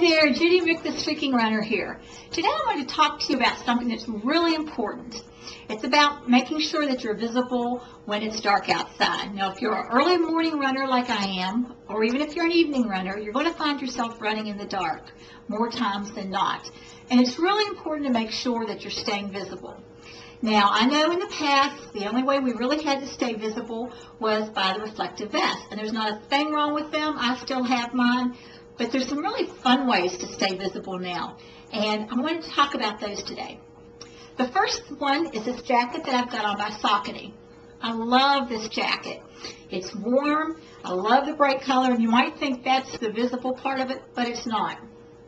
there, Judy Mick, the Streaking Runner here. Today I want to talk to you about something that's really important. It's about making sure that you're visible when it's dark outside. Now, if you're an early morning runner like I am, or even if you're an evening runner, you're going to find yourself running in the dark more times than not. And it's really important to make sure that you're staying visible. Now, I know in the past, the only way we really had to stay visible was by the reflective vest. And there's not a thing wrong with them. I still have mine. But there's some really fun ways to stay visible now. And I want to talk about those today. The first one is this jacket that I've got on by Saucony. I love this jacket. It's warm. I love the bright color. And you might think that's the visible part of it, but it's not.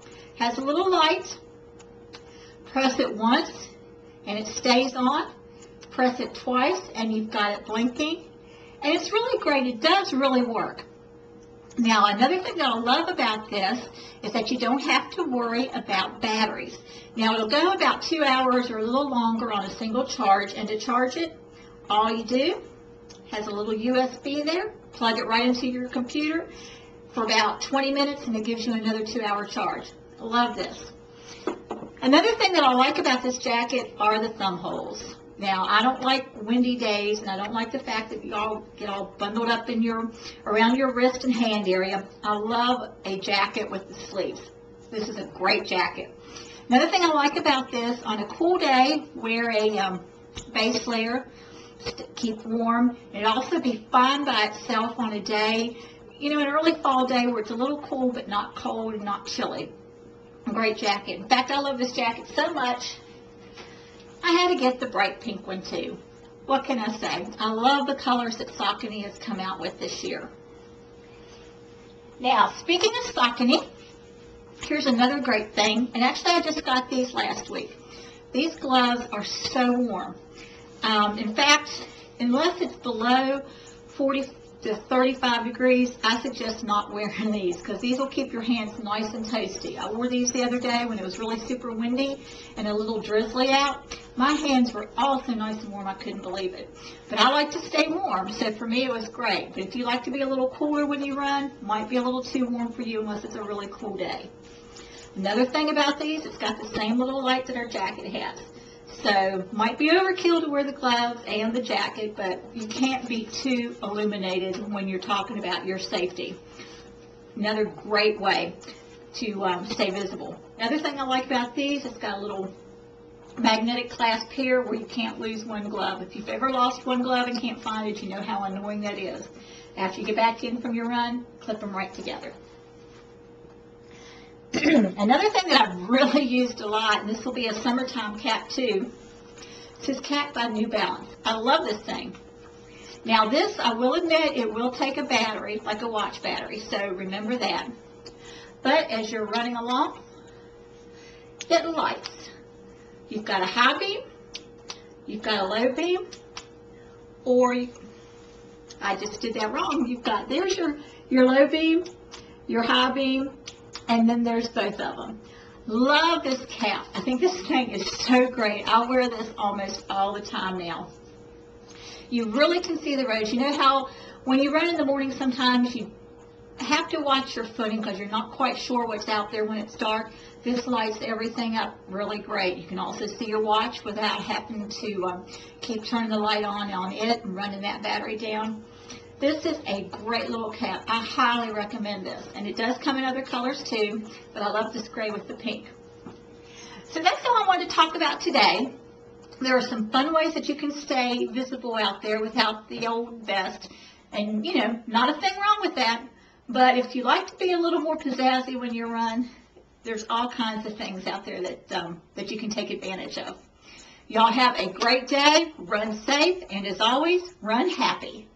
It has a little light. Press it once and it stays on. Press it twice and you've got it blinking. And it's really great. It does really work. Now, another thing that I love about this is that you don't have to worry about batteries. Now, it'll go about 2 hours or a little longer on a single charge, and to charge it, all you do, has a little USB there, plug it right into your computer for about 20 minutes, and it gives you another 2-hour charge. I love this. Another thing that I like about this jacket are the thumb holes. Now, I don't like windy days, and I don't like the fact that you all get all bundled up in around your wrist and hand area. I love a jacket with the sleeves. This is a great jacket. Another thing I like about this, on a cool day, wear a base layer to keep warm. It'd also be fine by itself on a day, an early fall day where it's a little cool but not cold and not chilly. A great jacket. In fact, I love this jacket so much, I had to get the bright pink one too. What can I say? I love the colors that Saucony has come out with this year. Now, speaking of Saucony, here's another great thing. And actually, I just got these last week. These gloves are so warm. In fact, unless it's below 40 to 35 degrees, I suggest not wearing these because these will keep your hands nice and toasty. I wore these the other day when it was really super windy and a little drizzly out. My hands were also nice and warm. I couldn't believe it. But I like to stay warm, so for me it was great. But if you like to be a little cooler when you run, it might be a little too warm for you unless it's a really cool day. Another thing about these, it's got the same little light that our jacket has. So, might be overkill to wear the gloves and the jacket, but you can't be too illuminated when you're talking about your safety. Another great way to stay visible. Another thing I like about these, it's got a little magnetic clasp here where you can't lose one glove. If you've ever lost one glove and can't find it, you know how annoying that is. After you get back in from your run, clip them right together. Another thing that I've really used a lot, and this will be a summertime cap too, this is cap by New Balance. I love this thing. Now this, I will admit, it will take a battery, like a watch battery, so remember that. But as you're running along, it lights. You've got a high beam, you've got a low beam, or I just did that wrong. There's your low beam, your high beam, and then there's both of them. Love this cap. I think this thing is so great. I wear this almost all the time now. You really can see the roads. You know how when you run in the morning sometimes you have to watch your footing because you're not quite sure what's out there when it's dark. This lights everything up really great. You can also see your watch without having to keep turning the light on it and running that battery down. This is a great little cap. I highly recommend this. And it does come in other colors too, but I love this gray with the pink. So that's all I wanted to talk about today. There are some fun ways that you can stay visible out there without the old vest. And, not a thing wrong with that. But if you like to be a little more pizzazzy when you run, there's all kinds of things out there that you can take advantage of. Y'all have a great day. Run safe. And as always, run happy.